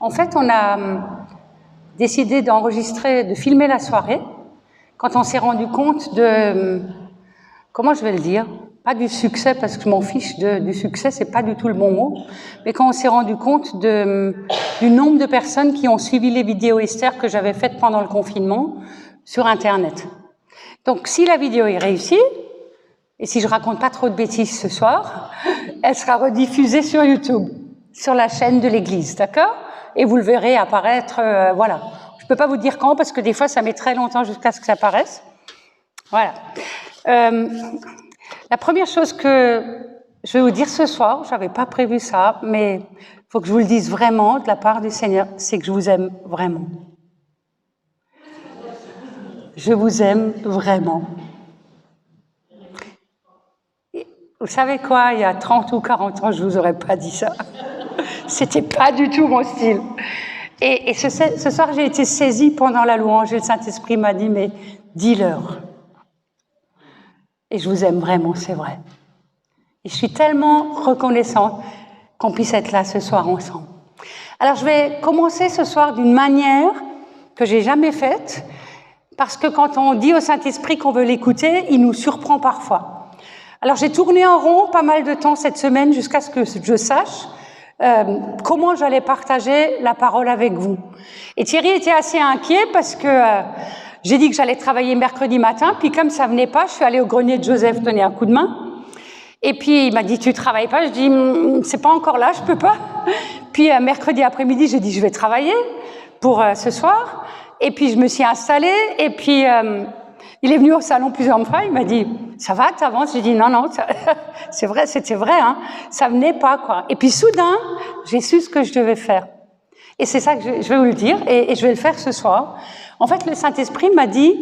En fait, on a décidé d'enregistrer, de filmer la soirée, quand on s'est rendu compte de, comment je vais le dire, pas du succès, parce que je m'en fiche du succès, c'est pas du tout le bon mot, mais quand on s'est rendu compte du nombre de personnes qui ont suivi les vidéos Esther que j'avais faites pendant le confinement sur Internet. Donc, si la vidéo est réussie, et si je raconte pas trop de bêtises ce soir, elle sera rediffusée sur YouTube, sur la chaîne de l'église, d'accord? Et vous le verrez apparaître, voilà. Je peux pas vous dire quand, parce que des fois, ça met très longtemps jusqu'à ce que ça apparaisse. Voilà. La première chose que je vais vous dire ce soir, j'avais pas prévu ça, mais il faut que je vous le dise vraiment de la part du Seigneur, c'est que je vous aime vraiment. Je vous aime vraiment. Vous savez quoi, il y a 30 ou 40 ans, je vous aurais pas dit ça. C'était pas du tout mon style. Et ce soir, j'ai été saisie pendant la louange et le Saint-Esprit m'a dit, mais dis-leur. Et je vous aime vraiment, c'est vrai. Et je suis tellement reconnaissante qu'on puisse être là ce soir ensemble. Alors, je vais commencer ce soir d'une manière que j'ai jamais faite, parce que quand on dit au Saint-Esprit qu'on veut l'écouter, il nous surprend parfois. Alors, j'ai tourné en rond pas mal de temps cette semaine jusqu'à ce que je sache comment j'allais partager la parole avec vous. Et Thierry était assez inquiet parce que j'ai dit que j'allais travailler mercredi matin, puis comme ça venait pas, je suis allée au grenier de Joseph donner un coup de main. Et puis il m'a dit, tu travailles pas? Je dis, c'est pas encore là, je peux pas. Puis mercredi après-midi, j'ai dit, je vais travailler pour ce soir. Et puis je me suis installée, et puis il est venu au salon plusieurs fois, il m'a dit, ça va, t'avances? J'ai dit, non, c'est vrai, c'était vrai, hein, ça venait pas, quoi. Et puis soudain, j'ai su ce que je devais faire. Et c'est ça que je vais vous le dire, et je vais le faire ce soir. En fait, le Saint-Esprit m'a dit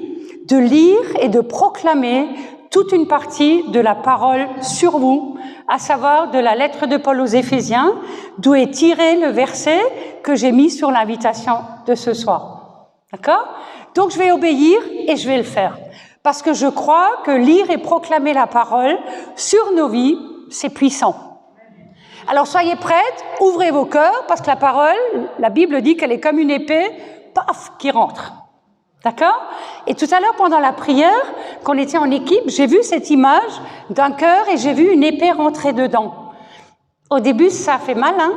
de lire et de proclamer toute une partie de la parole sur vous, à savoir de la lettre de Paul aux Éphésiens, d'où est tiré le verset que j'ai mis sur l'invitation de ce soir. D'accord? Donc, je vais obéir et je vais le faire. Parce que je crois que lire et proclamer la parole sur nos vies, c'est puissant. Alors, soyez prêtes, ouvrez vos cœurs, parce que la parole, la Bible dit qu'elle est comme une épée, paf, qui rentre. D'accord? Et tout à l'heure, pendant la prière, quand on était en équipe, j'ai vu cette image d'un cœur et j'ai vu une épée rentrer dedans. Au début, ça a fait mal, hein?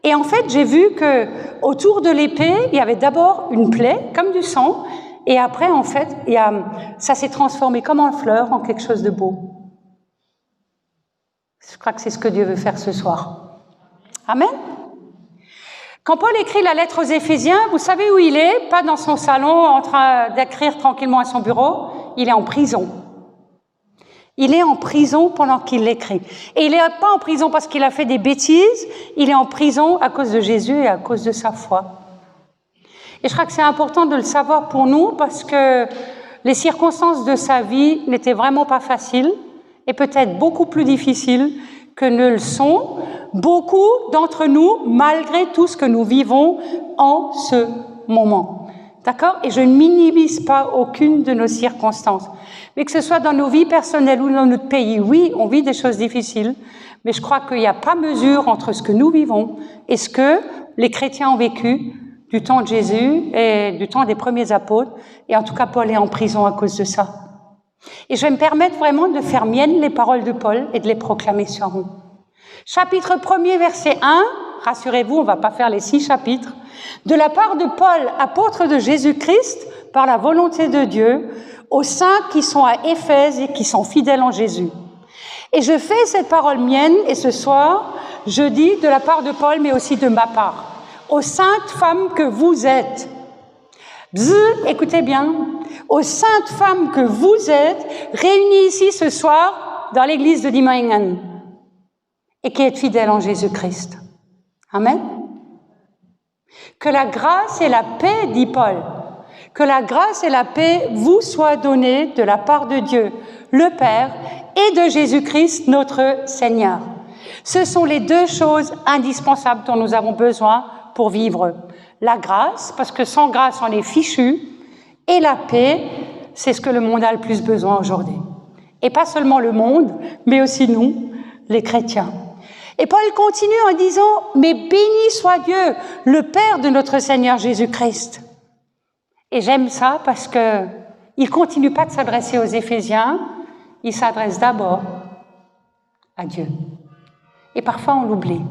Et en fait, j'ai vu que autour de l'épée, il y avait d'abord une plaie, comme du sang, et après, en fait, ça s'est transformé comme en fleur, en quelque chose de beau. Je crois que c'est ce que Dieu veut faire ce soir. Amen. Quand Paul écrit la lettre aux Éphésiens, vous savez où il est? Pas dans son salon, en train d'écrire tranquillement à son bureau. Il est en prison. Il est en prison pendant qu'il l'écrit. Et il n'est pas en prison parce qu'il a fait des bêtises, il est en prison à cause de Jésus et à cause de sa foi. Et je crois que c'est important de le savoir pour nous parce que les circonstances de sa vie n'étaient vraiment pas faciles et peut-être beaucoup plus difficiles que ne le sont beaucoup d'entre nous, malgré tout ce que nous vivons en ce moment. D'accord? Et je ne minimise pas aucune de nos circonstances. Mais que ce soit dans nos vies personnelles ou dans notre pays, oui, on vit des choses difficiles, mais je crois qu'il n'y a pas mesure entre ce que nous vivons et ce que les chrétiens ont vécu du temps de Jésus et du temps des premiers apôtres. Et en tout cas, Paul est en prison à cause de ça. Et je vais me permettre vraiment de faire miennes les paroles de Paul et de les proclamer sur nous. Chapitre 1er, verset 1, rassurez-vous, on ne va pas faire les 6 chapitres. De la part de Paul, apôtre de Jésus-Christ, par la volonté de Dieu, aux saints qui sont à Éphèse et qui sont fidèles en Jésus. Et je fais cette parole mienne, et ce soir, je dis de la part de Paul, mais aussi de ma part, aux saintes femmes que vous êtes. Écoutez bien, aux saintes femmes que vous êtes, réunies ici ce soir dans l'église de Dimingen, et qui êtes fidèles en Jésus-Christ. Amen. Que la grâce et la paix, dit Paul, que la grâce et la paix vous soient données de la part de Dieu, le Père, et de Jésus-Christ, notre Seigneur. Ce sont les 2 choses indispensables dont nous avons besoin pour vivre. La grâce, parce que sans grâce, on est fichu, et la paix, c'est ce que le monde a le plus besoin aujourd'hui. Et pas seulement le monde, mais aussi nous, les chrétiens. Et Paul continue en disant, mais béni soit Dieu, le Père de notre Seigneur Jésus-Christ. Et j'aime ça parce que il continue pas de s'adresser aux Éphésiens, il s'adresse d'abord à Dieu. Et parfois on l'oublie.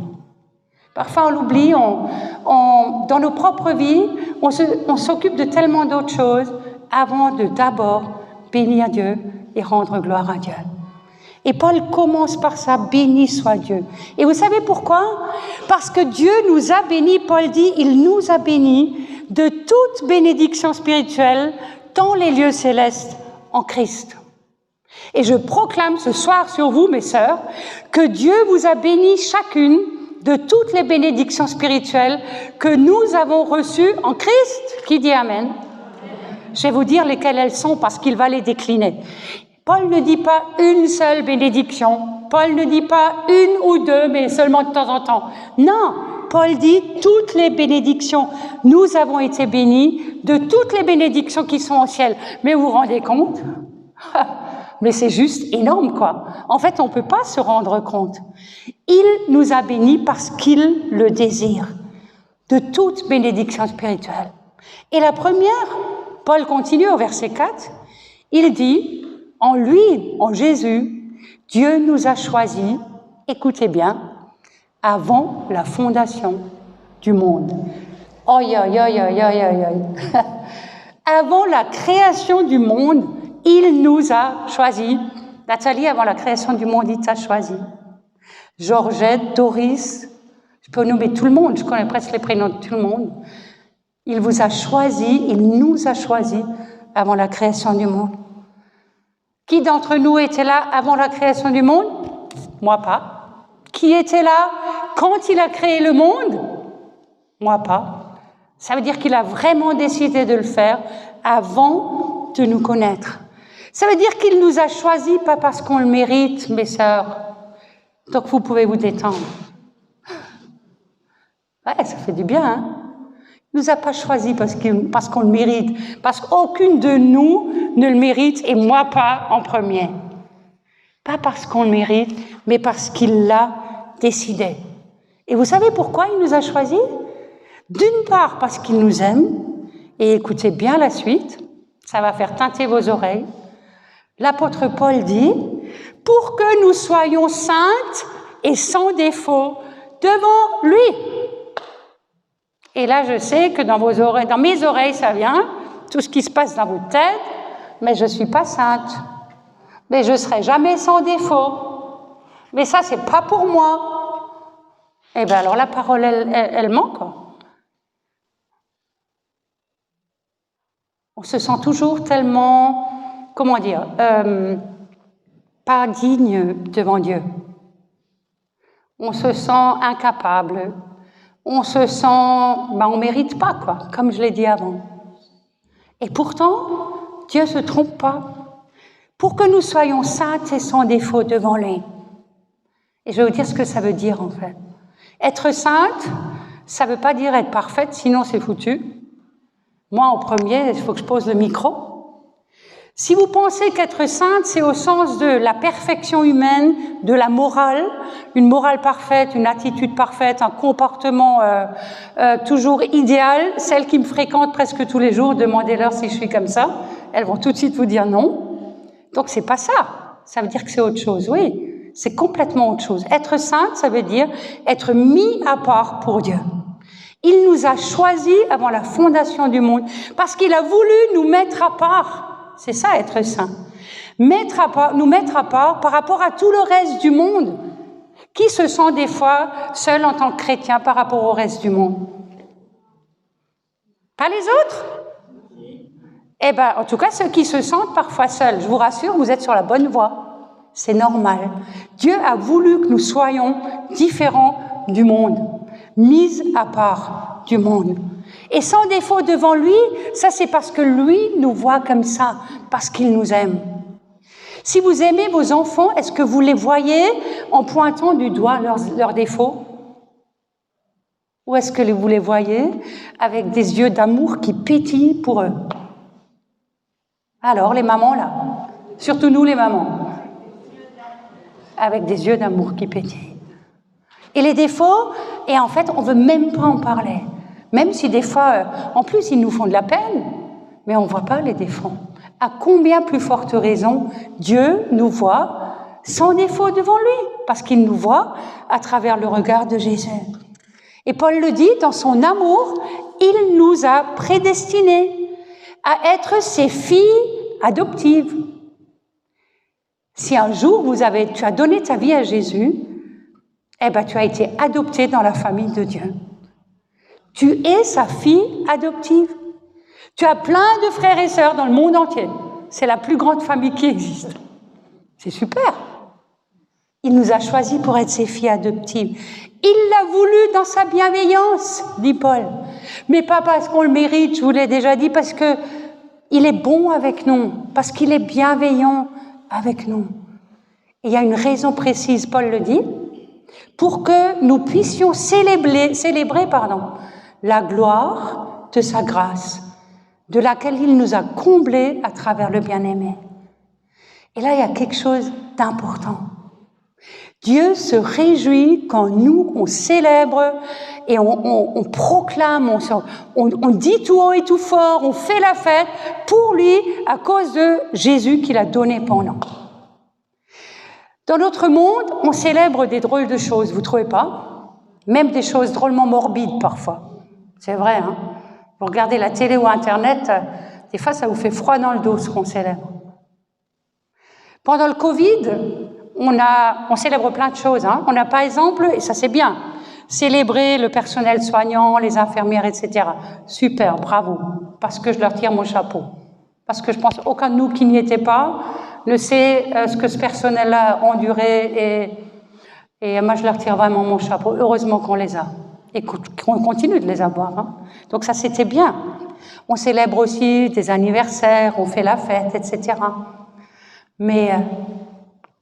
Parfois on l'oublie, dans nos propres vies, on s'occupe de tellement d'autres choses avant de d'abord bénir Dieu et rendre gloire à Dieu. Et Paul commence par ça, béni soit Dieu. Et vous savez pourquoi? Parce que Dieu nous a bénis, Paul dit, il nous a bénis de toute bénédiction spirituelle dans les lieux célestes en Christ. Et je proclame ce soir sur vous, mes sœurs, que Dieu vous a bénis chacune de toutes les bénédictions spirituelles que nous avons reçues en Christ. Qui dit Amen? Je vais vous dire lesquelles elles sont parce qu'il va les décliner. Paul ne dit pas une seule bénédiction. Paul ne dit pas une ou deux, mais seulement de temps en temps. Non, Paul dit toutes les bénédictions. Nous avons été bénis de toutes les bénédictions qui sont au ciel. Mais vous vous rendez compte? Mais c'est juste énorme, quoi. En fait, on ne peut pas se rendre compte. Il nous a bénis parce qu'il le désire, de toute bénédiction spirituelle. Et la première, Paul continue au verset 4, il dit, en lui, en Jésus, Dieu nous a choisis, écoutez bien, avant la fondation du monde. Oi, oi, oi, oi, oi, oi. Avant la création du monde, il nous a choisis. Nathalie, avant la création du monde, il t'a choisi. Georgette, Doris, je peux nommer tout le monde, je connais presque les prénoms de tout le monde. Il vous a choisis, il nous a choisis avant la création du monde. Qui d'entre nous était là avant la création du monde? Moi pas. Qui était là quand il a créé le monde? Moi pas. Ça veut dire qu'il a vraiment décidé de le faire avant de nous connaître. Ça veut dire qu'il nous a choisis, pas parce qu'on le mérite, mes sœurs. Donc vous pouvez vous détendre. Ouais, ça fait du bien, hein? Il nous a pas choisis parce qu'on le mérite, parce qu'aucune de nous ne le mérite, et moi pas en premier. Pas parce qu'on le mérite, mais parce qu'il l'a décidé. Et vous savez pourquoi il nous a choisis? D'une part, parce qu'il nous aime, et écoutez bien la suite, ça va faire tinter vos oreilles. L'apôtre Paul dit, pour que nous soyons saintes et sans défaut devant lui. Et là, je sais que dans mes oreilles, ça vient, tout ce qui se passe dans votre tête, mais je suis pas sainte. Mais je serai jamais sans défaut. Mais ça, c'est pas pour moi. Eh bien, alors la parole, elle manque. On se sent toujours tellement, comment dire, pas digne devant Dieu. On se sent incapable. On se sent, on mérite pas, quoi, comme je l'ai dit avant. Et pourtant, Dieu se trompe pas. Pour que nous soyons saintes et sans défaut devant lui. Et je vais vous dire ce que ça veut dire, en fait. Être sainte, ça veut pas dire être parfaite, sinon c'est foutu. Moi, en premier, il faut que je pose le micro. Si vous pensez qu'être sainte, c'est au sens de la perfection humaine, de la morale, une morale parfaite, une attitude parfaite, un comportement toujours idéal, celles qui me fréquentent presque tous les jours, demandez-leur si je suis comme ça, elles vont tout de suite vous dire non. Donc c'est pas ça. Ça veut dire que c'est autre chose, oui. C'est complètement autre chose. Être sainte, ça veut dire être mis à part pour Dieu. Il nous a choisis avant la fondation du monde parce qu'il a voulu nous mettre à part. C'est ça, être saint. Nous mettre à part par rapport à tout le reste du monde. Qui se sent des fois seul en tant que chrétien par rapport au reste du monde? Pas les autres? Eh bien, en tout cas, ceux qui se sentent parfois seuls, je vous rassure, vous êtes sur la bonne voie. C'est normal. Dieu a voulu que nous soyons différents du monde, mis à part du monde. Et sans défaut devant lui, ça c'est parce que lui nous voit comme ça, parce qu'il nous aime. Si vous aimez vos enfants, est-ce que vous les voyez en pointant du doigt leurs défauts? Ou est-ce que vous les voyez avec des yeux d'amour qui pétillent pour eux? Alors, les mamans là, surtout nous les mamans, avec des yeux d'amour qui pétillent. Et les défauts, et en fait, on ne veut même pas en parler. Même si des fois, en plus, ils nous font de la peine, mais on ne voit pas les défauts. À combien plus forte raison Dieu nous voit sans défaut devant lui, parce qu'il nous voit à travers le regard de Jésus. Et Paul le dit, dans son amour, il nous a prédestinés à être ses filles adoptives. Si un jour tu as donné ta vie à Jésus, eh ben tu as été adopté dans la famille de Dieu. Tu es sa fille adoptive. Tu as plein de frères et sœurs dans le monde entier. C'est la plus grande famille qui existe. C'est super. Il nous a choisis pour être ses filles adoptives. Il l'a voulu dans sa bienveillance, dit Paul. Mais pas parce qu'on le mérite, je vous l'ai déjà dit, parce que il est bon avec nous, parce qu'il est bienveillant avec nous. Et il y a une raison précise, Paul le dit, pour que nous puissions célébrer la gloire de sa grâce, de laquelle il nous a comblés à travers le bien-aimé. Et là, il y a quelque chose d'important. Dieu se réjouit quand nous, on célèbre et on proclame, on dit tout haut et tout fort, on fait la fête pour lui à cause de Jésus qu'il a donné pour nous. Dans notre monde, on célèbre des drôles de choses, vous ne trouvez pas? Même des choses drôlement morbides parfois. C'est vrai, hein? Vous regardez la télé ou Internet, des fois ça vous fait froid dans le dos ce qu'on célèbre. Pendant le Covid, on célèbre plein de choses. Hein. On a par exemple, et ça c'est bien, célébrer le personnel soignant, les infirmières, etc. Super, bravo, parce que je leur tire mon chapeau. Parce que je pense qu'aucun de nous qui n'y était pas ne sait ce que ce personnel-là a enduré et moi je leur tire vraiment mon chapeau. Heureusement qu'on les a et qu'on continue de les avoir. Hein. Donc ça c'était bien. On célèbre aussi des anniversaires, on fait la fête, etc. Mais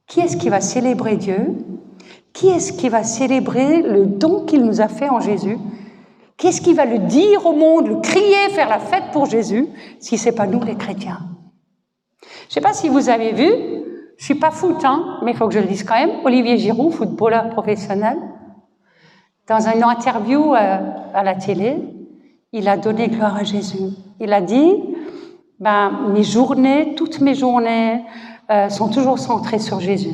qui est-ce qui va célébrer Dieu? Qui est-ce qui va célébrer le don qu'il nous a fait en Jésus? Qui est-ce qui va le dire au monde, le crier, faire la fête pour Jésus, si ce n'est pas nous les chrétiens? Je ne sais pas si vous avez vu, je ne suis pas foot, hein, mais il faut que je le dise quand même, Olivier Giroud, footballeur professionnel, dans une interview à la télé, il a donné gloire à Jésus. Il a dit, toutes mes journées sont toujours centrées sur Jésus.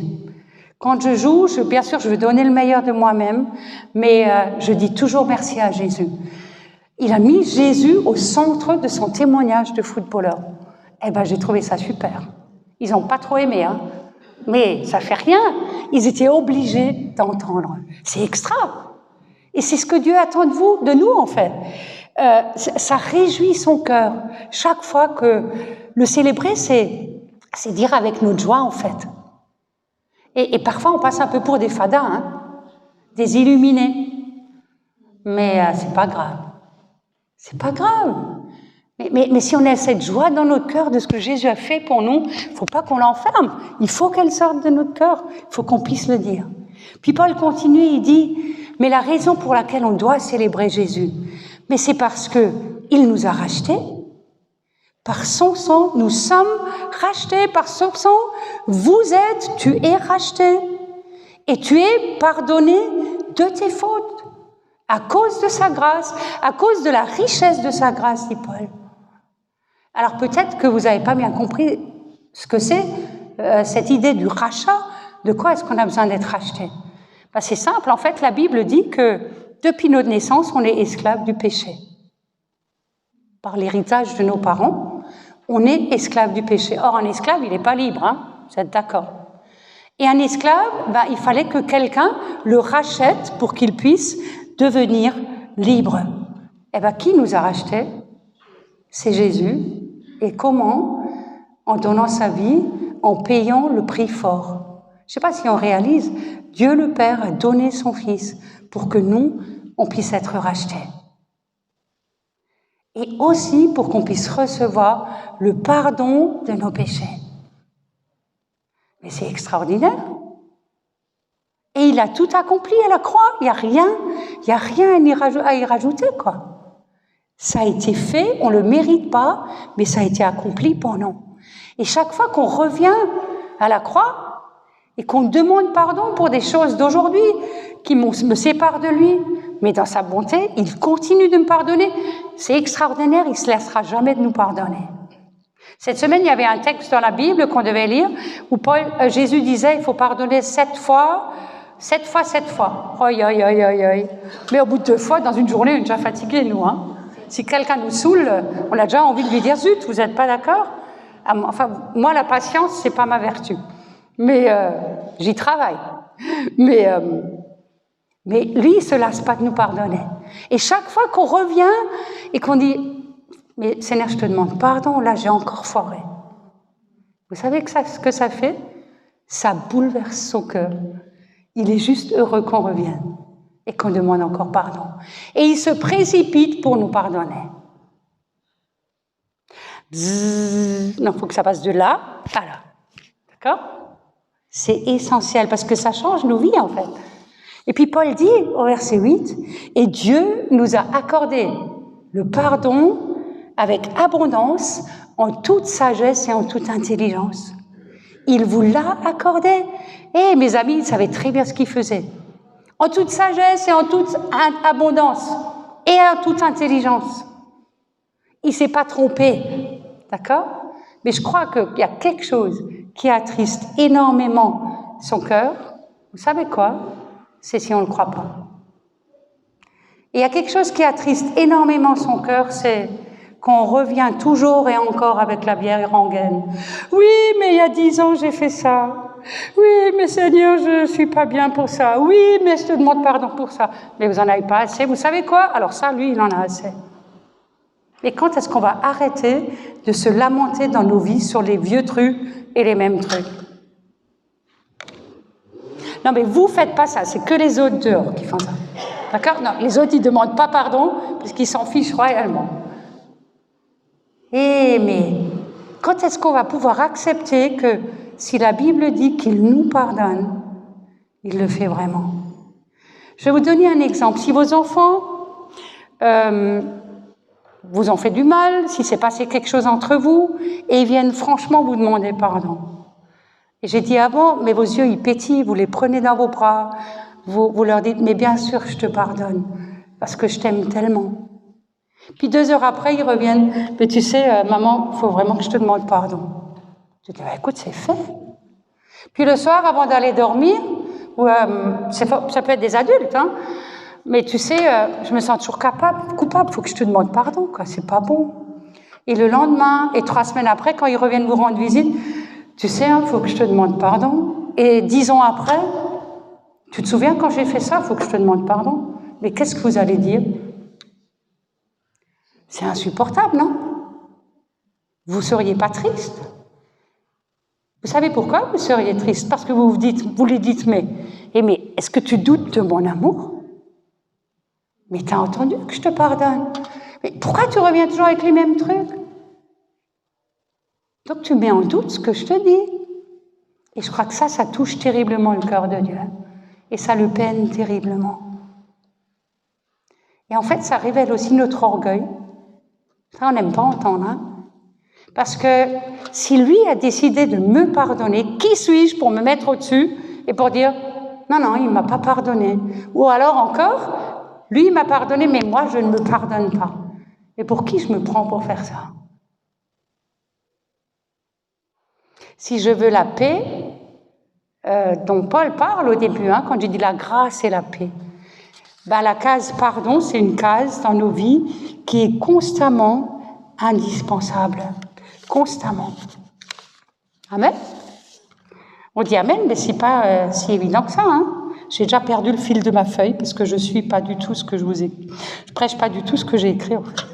Quand je joue, bien sûr, je veux donner le meilleur de moi-même, mais je dis toujours merci à Jésus. Il a mis Jésus au centre de son témoignage de footballeur. Eh ben, j'ai trouvé ça super. Ils n'ont pas trop aimé, hein, mais ça fait rien. Ils étaient obligés d'entendre. C'est extra. Et c'est ce que Dieu attend de nous, en fait. Ça réjouit son cœur. Chaque fois que le célébrer, c'est dire avec notre joie, en fait. Et parfois, on passe un peu pour des fadas, hein, des illuminés. Mais c'est pas grave. C'est pas grave. Mais si on a cette joie dans notre cœur de ce que Jésus a fait pour nous, il ne faut pas qu'on l'enferme. Il faut qu'elle sorte de notre cœur. Il faut qu'on puisse le dire. Puis Paul continue, il dit, mais la raison pour laquelle on doit célébrer Jésus, mais c'est parce que il nous a rachetés. Par son sang, nous sommes rachetés. Par son sang, tu es racheté. Et tu es pardonné de tes fautes. À cause de sa grâce, à cause de la richesse de sa grâce, dit Paul. Alors peut-être que vous n'avez pas bien compris ce que c'est, cette idée du rachat. De quoi est-ce qu'on a besoin d'être racheté? C'est simple, en fait, la Bible dit que depuis notre naissance, on est esclave du péché. Par l'héritage de nos parents, on est esclave du péché. Or, un esclave, il n'est pas libre, hein, vous êtes d'accord? Et un esclave, il fallait que quelqu'un le rachète pour qu'il puisse devenir libre. Qui nous a rachetés? C'est Jésus. Et comment? En donnant sa vie, en payant le prix fort. Je ne sais pas si on réalise, Dieu le Père a donné son Fils pour que nous, on puisse être rachetés. Et aussi pour qu'on puisse recevoir le pardon de nos péchés. Mais c'est extraordinaire. Et il a tout accompli à la croix. Il n'y a rien à y rajouter, quoi. Ça a été fait, on ne le mérite pas, mais ça a été accompli pour nous. Et chaque fois qu'on revient à la croix, et qu'on demande pardon pour des choses d'aujourd'hui qui me séparent de lui. Mais dans sa bonté, il continue de me pardonner. C'est extraordinaire, il ne se laissera jamais de nous pardonner. Cette semaine, il y avait un texte dans la Bible qu'on devait lire où Jésus disait il faut pardonner 7 fois. Oi, oi, oi, oi, oi. Mais au bout de 2 fois, dans une journée, on est déjà fatigué, nous. Hein. Si quelqu'un nous saoule, on a déjà envie de lui dire zut, vous n'êtes pas d'accord? Enfin, moi, la patience, c'est pas ma vertu. Mais j'y travaille. Mais lui, il ne se lasse pas de nous pardonner. Et chaque fois qu'on revient et qu'on dit mais Seigneur, je te demande pardon, là j'ai encore foiré. Vous savez ce que ça fait? Ça bouleverse son cœur. Il est juste heureux qu'on revienne et qu'on demande encore pardon. Et il se précipite pour nous pardonner. Bzzz, non, il faut que ça passe de là à là. D'accord? C'est essentiel parce que ça change nos vies en fait. Et puis Paul dit au verset 8, « Et Dieu nous a accordé le pardon avec abondance, en toute sagesse et en toute intelligence. » Il vous l'a accordé. Et mes amis, ils savaient très bien ce qu'ils faisaient. En toute sagesse et en toute abondance et en toute intelligence. Il ne s'est pas trompé. D'accord? Mais je crois qu'il y a quelque chose qui attriste énormément son cœur. Vous savez quoi? C'est si on ne le croit pas. Et il y a quelque chose qui attriste énormément son cœur, c'est qu'on revient toujours et encore avec la bière rengaine. Oui, mais il y a 10 ans, j'ai fait ça. Oui, mais Seigneur, je ne suis pas bien pour ça. Oui, mais je te demande pardon pour ça. Mais vous n'en avez pas assez. Vous savez quoi? Alors ça, lui, il en a assez. Et quand est-ce qu'on va arrêter de se lamenter dans nos vies sur les vieux trucs et les mêmes trucs? Non, mais vous faites pas ça. C'est que les autres dehors qui font ça. D'accord? Non, les autres, ils ne demandent pas pardon parce qu'ils s'en fichent royalement. Mais quand est-ce qu'on va pouvoir accepter que si la Bible dit qu'il nous pardonne, il le fait vraiment? Je vais vous donner un exemple. Si vos enfants vous ont fait du mal, si s'est passé quelque chose entre vous, et ils viennent franchement vous demander pardon. Et j'ai dit avant, mais vos yeux, ils pétillent, vous les prenez dans vos bras, vous leur dites, mais bien sûr, je te pardonne, parce que je t'aime tellement. Puis 2 heures après, ils reviennent. Mais tu sais, maman, il faut vraiment que je te demande pardon. Je dis, écoute, c'est fait. Puis le soir, avant d'aller dormir, ça peut être des adultes, hein, mais tu sais, je me sens toujours coupable, il faut que je te demande pardon, quoi, c'est pas bon. Et le lendemain, et 3 semaines après, quand ils reviennent vous rendre visite, tu sais, il faut que je te demande pardon. Et 10 ans après, tu te souviens quand j'ai fait ça, il faut que je te demande pardon. Mais qu'est-ce que vous allez dire? C'est insupportable, non? Vous ne seriez pas triste? Vous savez pourquoi vous seriez triste? Parce que vous lui dites, mais est-ce que tu doutes de mon amour? Mais tu as entendu que je te pardonne. Mais pourquoi tu reviens toujours avec les mêmes trucs? Donc tu mets en doute ce que je te dis. Et je crois que ça touche terriblement le cœur de Dieu. Et ça le peine terriblement. Et en fait, ça révèle aussi notre orgueil. Ça, on n'aime pas entendre. Hein? Parce que si lui a décidé de me pardonner, qui suis-je pour me mettre au-dessus et pour dire « Non, il ne m'a pas pardonné ». Ou alors encore, lui, il m'a pardonné, mais moi, je ne me pardonne pas. Et pour qui je me prends pour faire ça? Si je veux la paix, dont Paul parle au début, hein, quand je dis la grâce et la paix, la case pardon, c'est une case dans nos vies qui est constamment indispensable. Constamment. Amen? On dit amen, mais c'est pas si évident que ça. Hein? J'ai déjà perdu le fil de ma feuille parce que je suis pas du tout ce que je vous ai. Je prêche pas du tout ce que j'ai écrit en fait.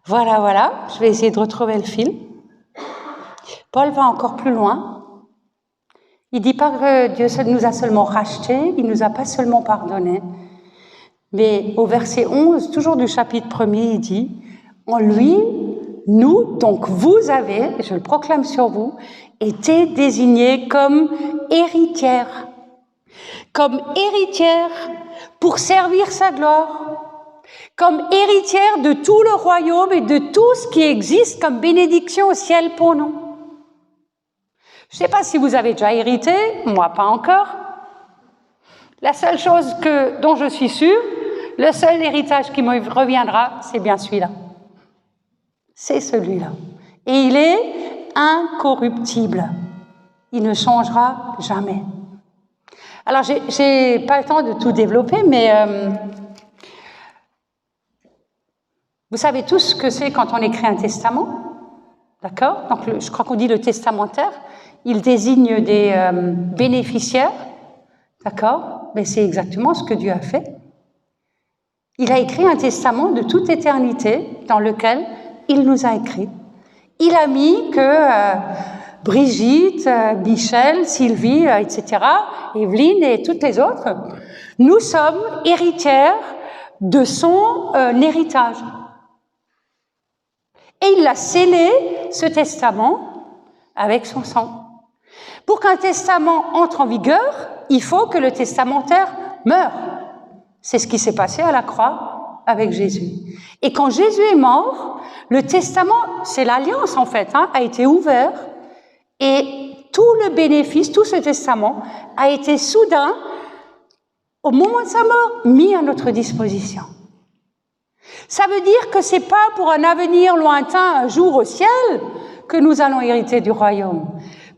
Voilà. Je vais essayer de retrouver le fil. Paul va encore plus loin. Il dit pas que Dieu nous a seulement rachetés, il nous a pas seulement pardonnés. Mais au verset 11, toujours du chapitre 1er, il dit « En lui, nous, donc vous avez, je le proclame sur vous, été désignés comme héritières. Comme héritières pour servir sa gloire. Comme héritières de tout le royaume et de tout ce qui existe comme bénédiction au ciel pour nous. Je ne sais pas si vous avez déjà hérité, moi pas encore. La seule chose dont je suis sûre, le seul héritage qui me reviendra, c'est bien celui-là. C'est celui-là. Et il est incorruptible. Il ne changera jamais. Alors, j'ai pas le temps de tout développer, mais vous savez tous ce que c'est quand on écrit un testament, d'accord? Donc, je crois qu'on dit le testamentaire. Il désigne des bénéficiaires, d'accord? Mais c'est exactement ce que Dieu a fait. Il a écrit un testament de toute éternité dans lequel il nous a écrit. Il a mis que Brigitte, Michel, Sylvie, etc., Evelyne et toutes les autres, nous sommes héritières de son héritage. Et il a scellé ce testament avec son sang. Pour qu'un testament entre en vigueur, il faut que le testamentaire meure. C'est ce qui s'est passé à la croix avec Jésus. Et quand Jésus est mort, le testament, c'est l'alliance en fait, a été ouvert et tout le bénéfice, tout ce testament a été soudain, au moment de sa mort, mis à notre disposition. Ça veut dire que c'est pas pour un avenir lointain, un jour au ciel, que nous allons hériter du royaume.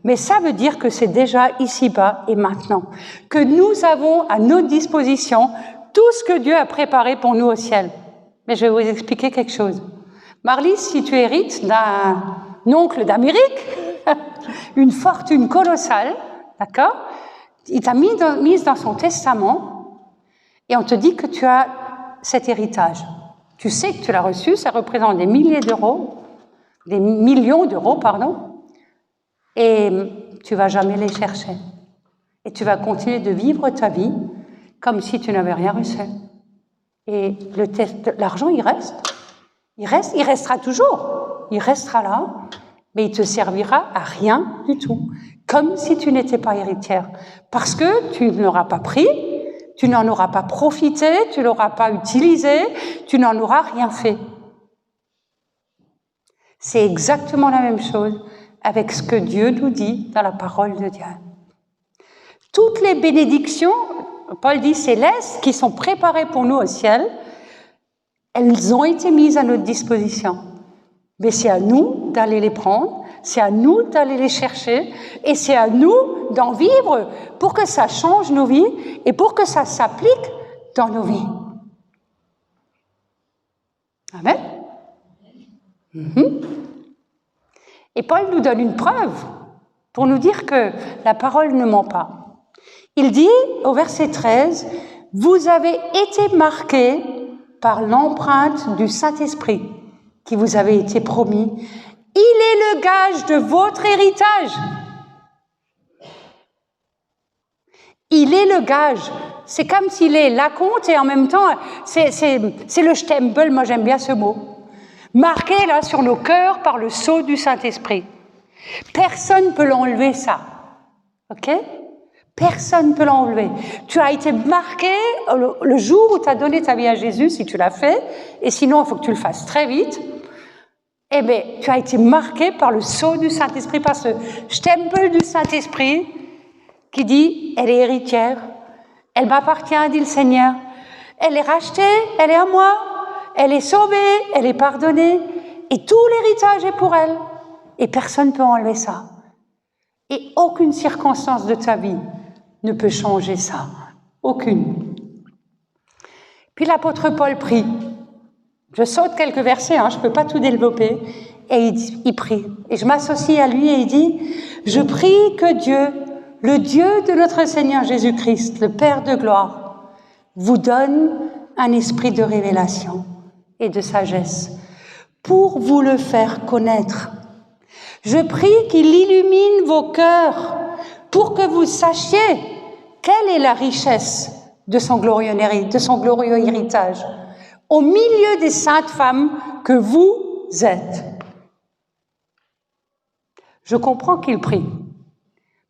Mais ça veut dire que c'est déjà ici-bas et maintenant, que nous avons à notre disposition tout ce que Dieu a préparé pour nous au ciel. Mais je vais vous expliquer quelque chose. Marlise, si tu hérites d'un oncle d'Amérique, une fortune colossale, d'accord? Il t'a mise dans son testament et on te dit que tu as cet héritage. Tu sais que tu l'as reçu, ça représente des millions d'euros, pardon, et tu vas jamais les chercher. Et tu vas continuer de vivre ta vie comme si tu n'avais rien reçu. Et l'argent, il restera toujours, il restera là, mais il te servira à rien du tout, comme si tu n'étais pas héritière, parce que tu ne l'auras pas pris, tu n'en auras pas profité, tu ne l'auras pas utilisé, tu n'en auras rien fait. C'est exactement la même chose avec ce que Dieu nous dit dans la parole de Dieu. Toutes les bénédictions, Paul dit célestes, qui sont préparées pour nous au ciel, elles ont été mises à notre disposition. Mais c'est à nous d'aller les prendre, c'est à nous d'aller les chercher, et c'est à nous d'en vivre pour que ça change nos vies et pour que ça s'applique dans nos vies. Amen. Et Paul nous donne une preuve pour nous dire que la parole ne ment pas. Il dit au verset 13, « Vous avez été marqués par l'empreinte du Saint-Esprit qui vous avait été promis. Il est le gage de votre héritage. » Il est le gage. C'est comme s'il est l'acompte et en même temps, c'est le stempel, moi j'aime bien ce mot. Marqué là sur nos cœurs par le sceau du Saint-Esprit. Personne ne peut l'enlever ça. Ok ? Personne ne peut l'enlever. Tu as été marqué le jour où tu as donné ta vie à Jésus, si tu l'as fait, et sinon il faut que tu le fasses très vite. Eh bien, tu as été marqué par le sceau du Saint-Esprit, par ce stempel du Saint-Esprit qui dit, elle est héritière, elle m'appartient, dit le Seigneur, elle est rachetée, elle est à moi, elle est sauvée, elle est pardonnée, et tout l'héritage est pour elle. Et personne ne peut enlever ça. Et aucune circonstance de ta vie ne peut changer ça. Aucune. Puis l'apôtre Paul prie. Je saute quelques versets, je ne peux pas tout développer. Et il prie. Et je m'associe à lui et il dit, « Je prie que Dieu, le Dieu de notre Seigneur Jésus-Christ, le Père de gloire, vous donne un esprit de révélation et de sagesse pour vous le faire connaître. Je prie qu'il illumine vos cœurs pour que vous sachiez quelle est la richesse de son glorieux héritage au milieu des saintes femmes que vous êtes. » Je comprends qu'il prie,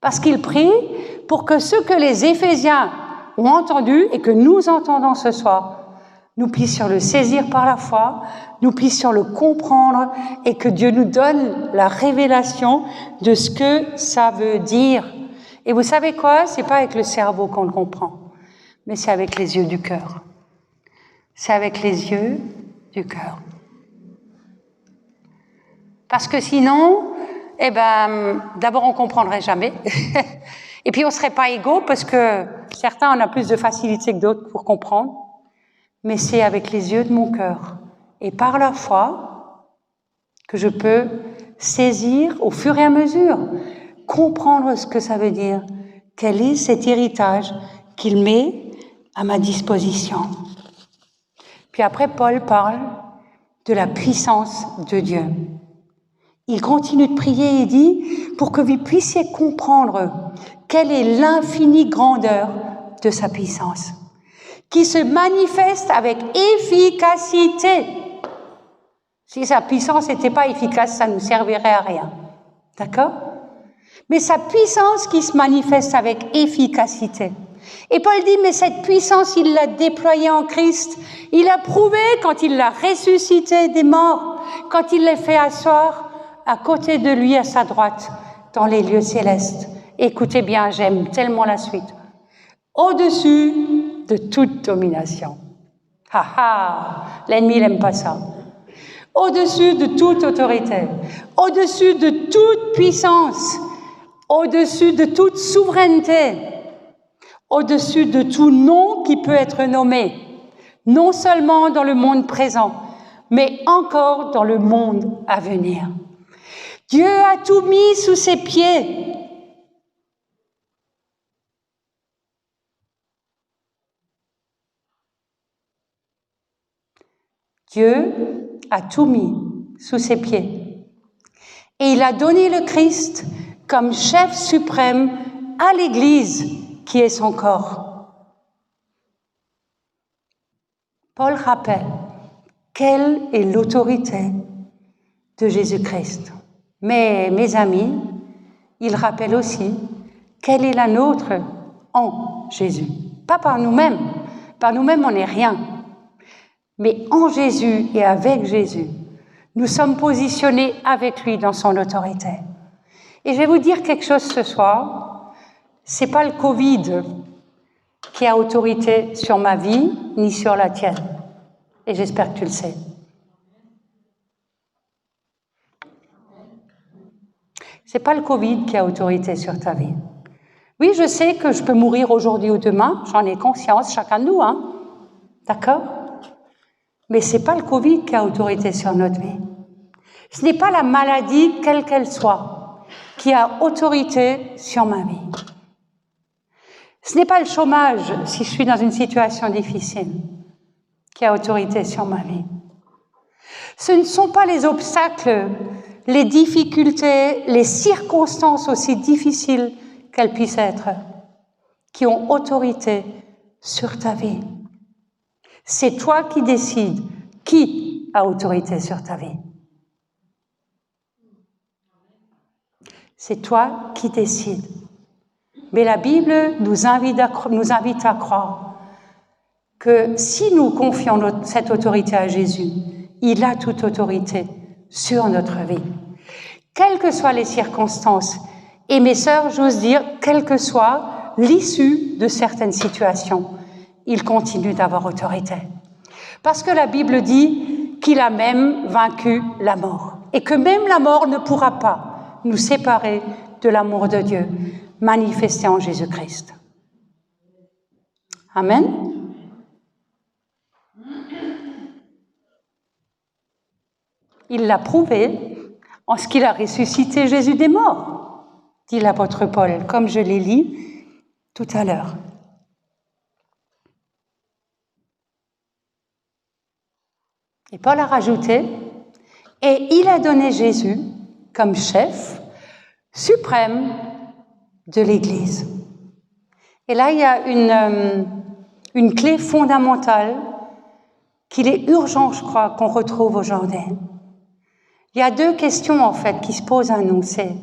parce qu'il prie pour que ce que les Éphésiens ont entendu et que nous entendons ce soir nous puissions sur le saisir par la foi, nous puissions le comprendre et que Dieu nous donne la révélation de ce que ça veut dire. Et vous savez quoi? C'est pas avec le cerveau qu'on le comprend, mais c'est avec les yeux du cœur. C'est avec les yeux du cœur. Parce que sinon, d'abord on comprendrait jamais. Et puis on serait pas égaux parce que certains en ont plus de facilité que d'autres pour comprendre. Mais c'est avec les yeux de mon cœur et par la foi que je peux saisir au fur et à mesure, comprendre ce que ça veut dire, quel est cet héritage qu'il met à ma disposition. Puis après, Paul parle de la puissance de Dieu. Il continue de prier et dit, pour que vous puissiez comprendre quelle est l'infinie grandeur de sa puissance, qui se manifeste avec efficacité. Si sa puissance n'était pas efficace, ça ne nous servirait à rien. D'accord? Mais sa puissance qui se manifeste avec efficacité. Et Paul dit, mais cette puissance, il l'a déployée en Christ. Il a prouvé quand il l'a ressuscité des morts, quand il l'a fait asseoir à côté de lui, à sa droite, dans les lieux célestes. Écoutez bien, j'aime tellement la suite. Au-dessus de toute domination. Ha ha! L'ennemi, il n'aime pas ça. Au-dessus de toute autorité, au-dessus de toute puissance, au-dessus de toute souveraineté, au-dessus de tout nom qui peut être nommé, non seulement dans le monde présent, mais encore dans le monde à venir. Dieu a tout mis sous ses pieds. Dieu a tout mis sous ses pieds. Et il a donné le Christ comme chef suprême à l'Église qui est son corps. Paul rappelle quelle est l'autorité de Jésus-Christ. Mais mes amis, il rappelle aussi quelle est la nôtre en Jésus. Pas par nous-mêmes. Par nous-mêmes, on n'est rien. Mais en Jésus et avec Jésus, nous sommes positionnés avec lui dans son autorité. Et je vais vous dire quelque chose ce soir. C'est pas le Covid qui a autorité sur ma vie, ni sur la tienne. Et j'espère que tu le sais. C'est pas le Covid qui a autorité sur ta vie. Oui, je sais que je peux mourir aujourd'hui ou demain, j'en ai conscience, chacun de nous, hein. D'accord? Mais c'est pas le Covid qui a autorité sur notre vie. Ce n'est pas la maladie, quelle qu'elle soit, qui a autorité sur ma vie. Ce n'est pas le chômage, si je suis dans une situation difficile, qui a autorité sur ma vie. Ce ne sont pas les obstacles, les difficultés, les circonstances aussi difficiles qu'elles puissent être, qui ont autorité sur ta vie. C'est toi qui décides qui a autorité sur ta vie. C'est toi qui décides. Mais la Bible nous invite à croire que si nous confions cette autorité à Jésus, il a toute autorité sur notre vie. Quelles que soient les circonstances, et mes sœurs, j'ose dire, quelle que soit l'issue de certaines situations, il continue d'avoir autorité. Parce que la Bible dit qu'il a même vaincu la mort. Et que même la mort ne pourra pas nous séparer de l'amour de Dieu, manifesté en Jésus-Christ. Amen. Il l'a prouvé en ce qu'il a ressuscité Jésus des morts, dit l'apôtre Paul, comme je l'ai lu tout à l'heure. Et Paul a rajouté, et il a donné Jésus comme chef suprême de l'Église. Et là, il y a une clé fondamentale qu'il est urgent, je crois, qu'on retrouve aujourd'hui. Il y a deux questions, en fait, qui se posent à nous. C'est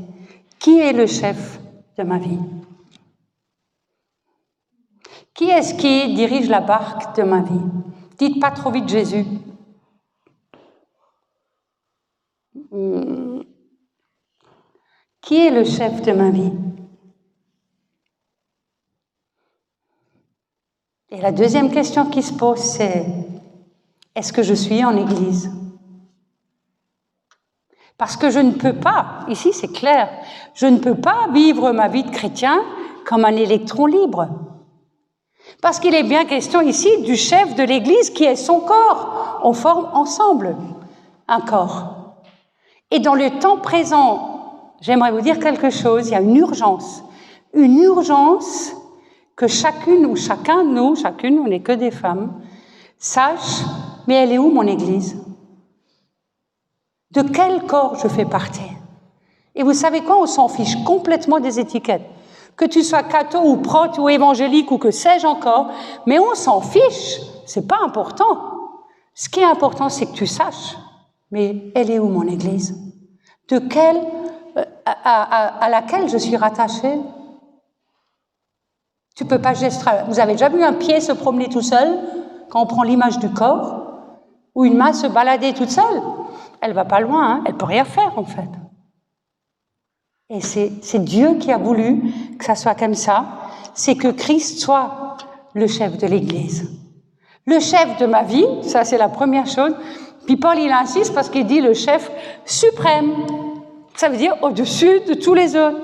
qui est le chef de ma vie? Qui est-ce qui dirige la barque de ma vie? Dites pas trop vite Jésus. Qui est le chef de ma vie? Et la deuxième question qui se pose, c'est est-ce que je suis en Église? Parce que je ne peux pas, ici c'est clair, je ne peux pas vivre ma vie de chrétien comme un électron libre. Parce qu'il est bien question ici du chef de l'Église qui est son corps. On forme ensemble un corps. Et dans le temps présent, j'aimerais vous dire quelque chose, il y a une urgence que chacune ou chacun de nous, chacune, on n'est que des femmes, sache, mais elle est où mon Église? De quel corps je fais partie? Et vous savez quoi? On s'en fiche complètement des étiquettes. Que tu sois catho ou prote ou évangélique ou que sais-je encore, mais on s'en fiche. C'est pas important. Ce qui est important, c'est que tu saches. Mais elle est où mon Église? De quelle, à laquelle je suis rattachée? Tu peux pas vous avez déjà vu un pied se promener tout seul quand on prend l'image du corps? Ou une main se balader toute seule? Elle va pas loin, hein, elle peut rien faire en fait. Et c'est Dieu qui a voulu que ça soit comme ça, c'est que Christ soit le chef de l'Église. Le chef de ma vie, ça c'est la première chose. Puis Paul il insiste parce qu'il dit le chef suprême. Ça veut dire au-dessus de tous les autres.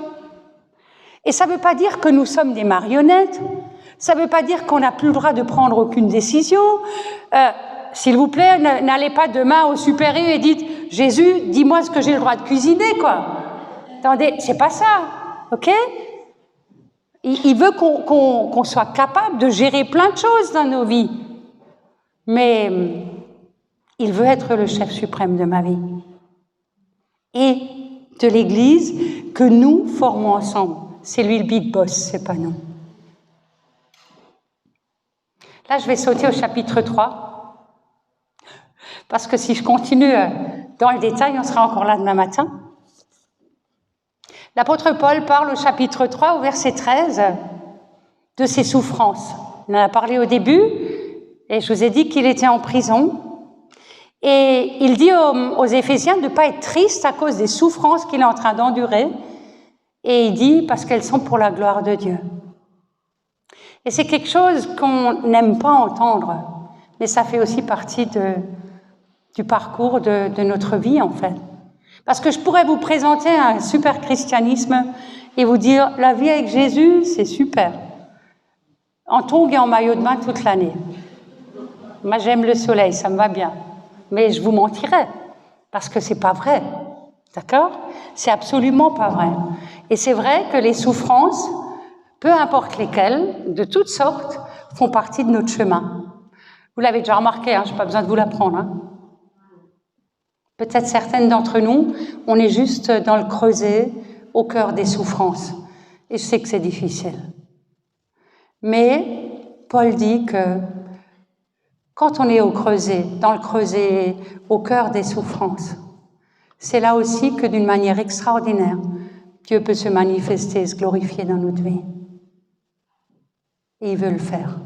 Et ça veut pas dire que nous sommes des marionnettes, ça veut pas dire qu'on n'a plus le droit de prendre aucune décision. S'il vous plaît, n'allez pas demain au supérieur et dites « Jésus, dis-moi ce que j'ai le droit de cuisiner, quoi ». Attendez, c'est pas ça, ok? Il veut qu'on soit capable de gérer plein de choses dans nos vies. Mais il veut être le chef suprême de ma vie. Et de l'Église que nous formons ensemble. C'est lui le big boss, c'est pas nous. Là, je vais sauter au chapitre 3. Parce que si je continue dans le détail, on sera encore là demain matin. L'apôtre Paul parle au chapitre 3, au verset 13, de ses souffrances. On en a parlé au début, et je vous ai dit qu'il était en prison. Et il dit aux Éphésiens de ne pas être triste à cause des souffrances qu'il est en train d'endurer. Et il dit parce qu'elles sont pour la gloire de Dieu. Et c'est quelque chose qu'on n'aime pas entendre, mais ça fait aussi partie du parcours de notre vie, en fait. Parce que je pourrais vous présenter un super christianisme et vous dire, la vie avec Jésus, c'est super. En tongs et en maillot de bain toute l'année. Moi, j'aime le soleil, ça me va bien. Mais je vous mentirais, parce que c'est pas vrai. D'accord? C'est absolument pas vrai. Et c'est vrai que les souffrances, peu importe lesquelles, de toutes sortes, font partie de notre chemin. Vous l'avez déjà remarqué, hein, je n'ai pas besoin de vous l'apprendre. Hein. Peut-être certaines d'entre nous, on est juste dans le creuset, au cœur des souffrances. Et je sais que c'est difficile. Mais Paul dit que quand on est au creuset, dans le creuset, au cœur des souffrances, c'est là aussi que d'une manière extraordinaire, Dieu peut se manifester, se glorifier dans notre vie. Et il veut le faire.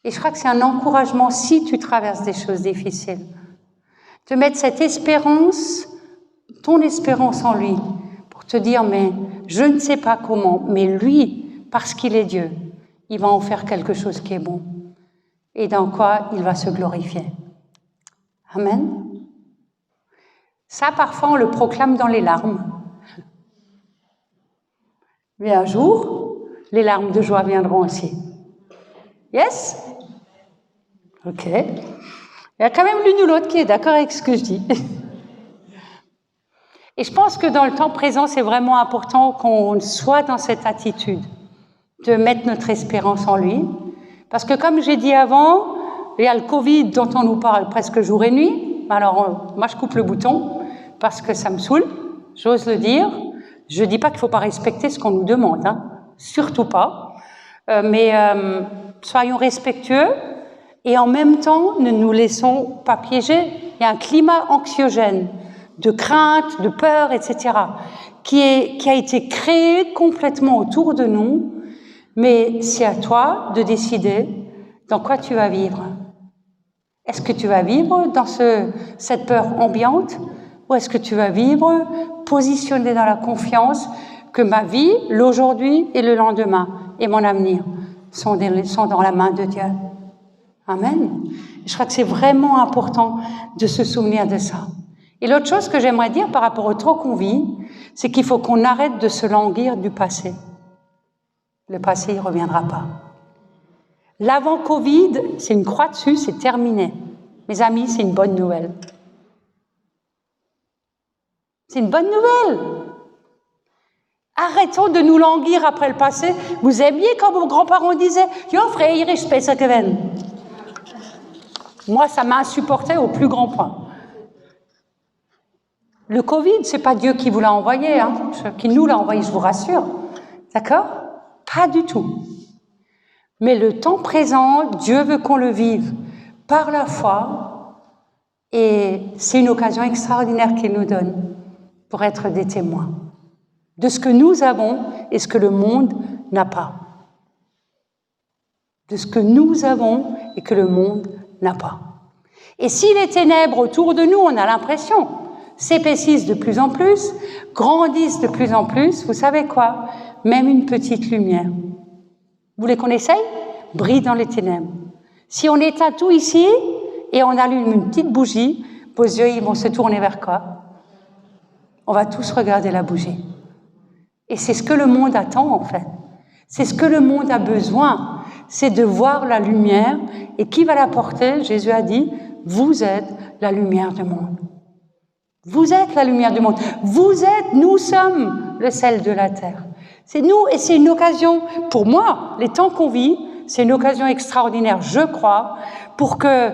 Et je crois que c'est un encouragement, si tu traverses des choses difficiles, de mettre cette espérance, ton espérance en lui, pour te dire, mais je ne sais pas comment, mais lui, parce qu'il est Dieu, il va en faire quelque chose qui est bon. Et dans quoi il va se glorifier. Amen. Ça, parfois, on le proclame dans les larmes. Mais un jour, les larmes de joie viendront aussi. Yes? Ok. Il y a quand même l'une ou l'autre qui est d'accord avec ce que je dis. Et je pense que dans le temps présent, c'est vraiment important qu'on soit dans cette attitude de mettre notre espérance en lui. Parce que comme j'ai dit avant, il y a le Covid dont on nous parle presque jour et nuit. Alors, moi, je coupe le bouton parce que ça me saoule, j'ose le dire. Je ne dis pas qu'il ne faut pas respecter ce qu'on nous demande, hein. Surtout pas. Mais soyons respectueux et en même temps, ne nous laissons pas piéger. Il y a un climat anxiogène, de crainte, de peur, etc., qui a été créé complètement autour de nous. Mais c'est à toi de décider dans quoi tu vas vivre. Est-ce que tu vas vivre dans cette peur ambiante ou est-ce que tu vas vivre positionné dans la confiance que ma vie, l'aujourd'hui et le lendemain et mon avenir sont dans la main de Dieu? Amen. Je crois que c'est vraiment important de se souvenir de ça. Et l'autre chose que j'aimerais dire par rapport au temps qu'on vit, c'est qu'il faut qu'on arrête de se languir du passé. Le passé, il ne reviendra pas. L'avant-Covid, c'est une croix dessus, c'est terminé. Mes amis, c'est une bonne nouvelle. C'est une bonne nouvelle. Arrêtons de nous languir après le passé. Vous aimiez quand vos grands-parents disaient « Jo, frère, ich spesse gewen ». Moi, ça m'a insupporté au plus grand point. Le Covid, c'est pas Dieu qui vous l'a envoyé, hein, qui nous l'a envoyé, je vous rassure. D'accord? Pas du tout. Mais le temps présent, Dieu veut qu'on le vive par la foi, et c'est une occasion extraordinaire qu'il nous donne pour être des témoins de ce que nous avons et ce que le monde n'a pas. De ce que nous avons et que le monde n'a pas. Et si les ténèbres autour de nous, on a l'impression, s'épaississent de plus en plus, grandissent de plus en plus, vous savez quoi? Même une petite lumière. Vous voulez qu'on essaye? Brille dans les ténèbres. Si on éteint tout ici et on allume une petite bougie, vos yeux ils vont se tourner vers quoi? On va tous regarder la bougie. Et c'est ce que le monde attend en fait. C'est ce que le monde a besoin. C'est de voir la lumière. Et qui va la porter? Jésus a dit, vous êtes la lumière du monde. Vous êtes la lumière du monde. Nous sommes le sel de la terre. C'est nous, et c'est une occasion, pour moi, les temps qu'on vit, c'est une occasion extraordinaire, je crois, pour que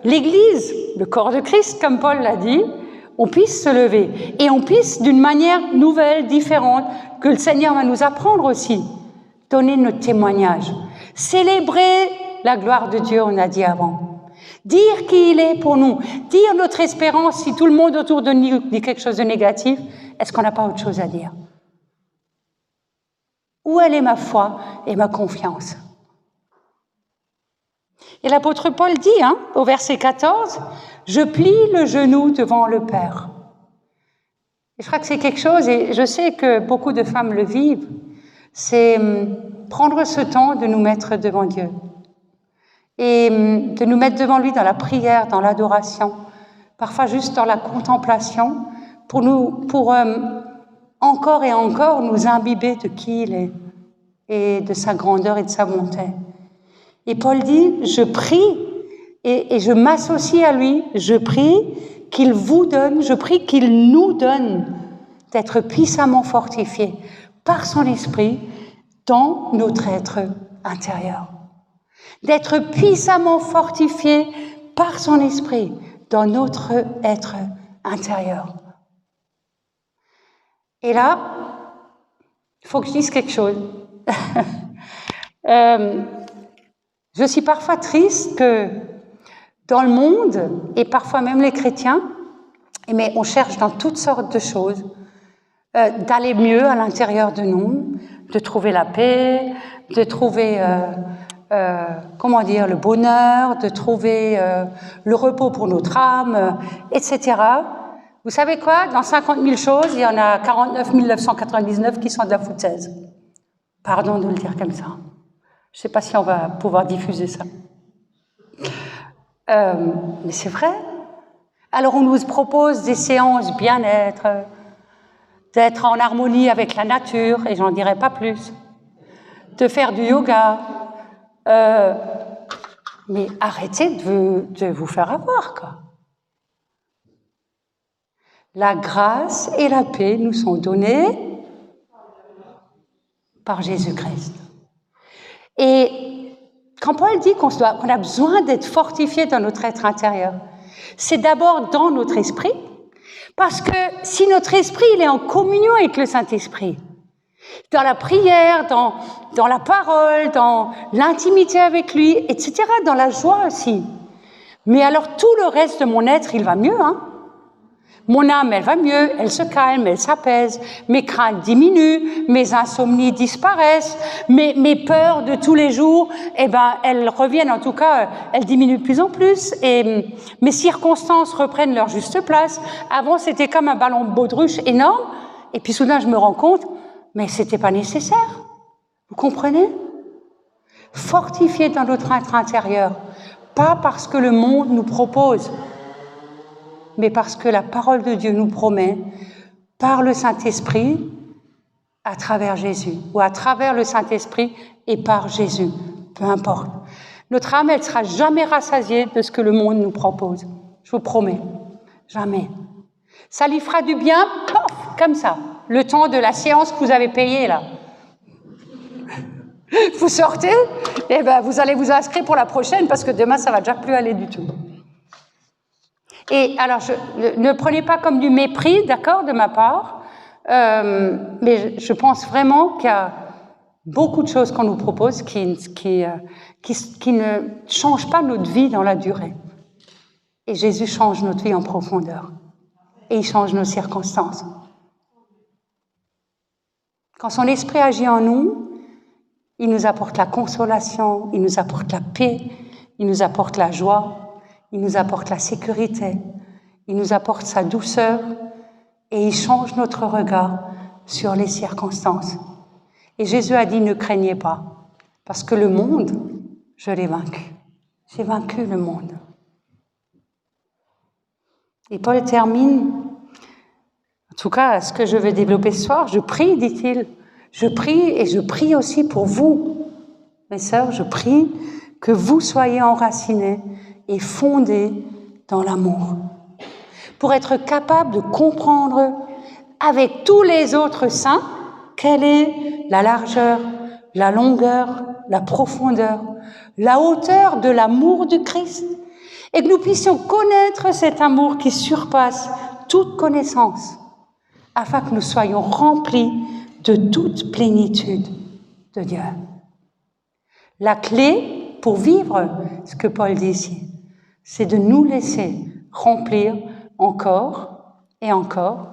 l'Église, le corps de Christ, comme Paul l'a dit, on puisse se lever. Et on puisse, d'une manière nouvelle, différente, que le Seigneur va nous apprendre aussi, donner notre témoignage. Célébrer la gloire de Dieu, on a dit avant. Dire qui il est pour nous. Dire notre espérance, si tout le monde autour de nous dit quelque chose de négatif, est-ce qu'on n'a pas autre chose à dire? Où elle est ma foi et ma confiance? Et l'apôtre Paul dit, au verset 14, « Je plie le genou devant le Père ». Et je crois que c'est quelque chose, et je sais que beaucoup de femmes le vivent, c'est prendre ce temps de nous mettre devant Dieu. Et de nous mettre devant lui dans la prière, dans l'adoration, parfois juste dans la contemplation, pour encore et encore nous imbiber de qui il est, et de sa grandeur et de sa bonté. Et Paul dit, je prie, et je m'associe à lui, je prie qu'il vous donne, je prie qu'il nous donne d'être puissamment fortifiés par son esprit dans notre être intérieur. D'être puissamment fortifiés par son esprit dans notre être intérieur. Et là, il faut que je dise quelque chose. Je suis parfois triste que dans le monde, et parfois même les chrétiens, mais on cherche dans toutes sortes de choses, d'aller mieux à l'intérieur de nous, de trouver la paix, de trouver le bonheur, de trouver le repos pour notre âme, etc. Vous savez quoi? Dans 50 000 choses, il y en a 49 999 qui sont de la foutaise. Pardon de le dire comme ça. Je ne sais pas si on va pouvoir diffuser ça. Mais c'est vrai. Alors on nous propose des séances bien-être, d'être en harmonie avec la nature, et j'en dirai pas plus, de faire du yoga. Mais arrêtez de vous faire avoir, quoi. La grâce et la paix nous sont données par Jésus-Christ. Et quand Paul dit qu'on a besoin d'être fortifié dans notre être intérieur, c'est d'abord dans notre esprit, parce que si notre esprit il est en communion avec le Saint-Esprit, dans la prière, dans la parole, dans l'intimité avec lui, etc., dans la joie aussi. Mais alors tout le reste de mon être, il va mieux, Mon âme, elle va mieux, elle se calme, elle s'apaise, mes craintes diminuent, mes insomnies disparaissent, mes peurs de tous les jours, elles reviennent, en tout cas, elles diminuent de plus en plus, et mes circonstances reprennent leur juste place. Avant, c'était comme un ballon de baudruche énorme, et puis soudain, je me rends compte, mais c'était pas nécessaire. Vous comprenez? Fortifié dans notre être intérieur, pas parce que le monde nous propose, mais parce que la parole de Dieu nous promet, par le Saint-Esprit, à travers Jésus, ou à travers le Saint-Esprit et par Jésus, peu importe. Notre âme, elle ne sera jamais rassasiée de ce que le monde nous propose. Je vous promets, jamais. Ça lui fera du bien, pof, comme ça, le temps de la séance que vous avez payée, là. Vous sortez, et vous allez vous inscrire pour la prochaine, parce que demain, ça ne va déjà plus aller du tout. Et alors, ne prenez pas comme du mépris, d'accord, de ma part, mais je pense vraiment qu'il y a beaucoup de choses qu'on nous propose qui ne changent pas notre vie dans la durée. Et Jésus change notre vie en profondeur. Et il change nos circonstances. Quand son esprit agit en nous, il nous apporte la consolation, il nous apporte la paix, il nous apporte la joie, il nous apporte la sécurité, il nous apporte sa douceur et il change notre regard sur les circonstances. Et Jésus a dit, ne craignez pas, parce que le monde, je l'ai vaincu. J'ai vaincu le monde. Et Paul termine, en tout cas, ce que je veux développer ce soir, je prie, dit-il, je prie et je prie aussi pour vous, mes sœurs, je prie que vous soyez enracinés et fondés dans l'amour, pour être capable de comprendre avec tous les autres saints quelle est la largeur, la longueur, la profondeur, la hauteur de l'amour du Christ, et que nous puissions connaître cet amour qui surpasse toute connaissance, afin que nous soyons remplis de toute plénitude de Dieu. La clé pour vivre ce que Paul dit ici, c'est de nous laisser remplir encore et encore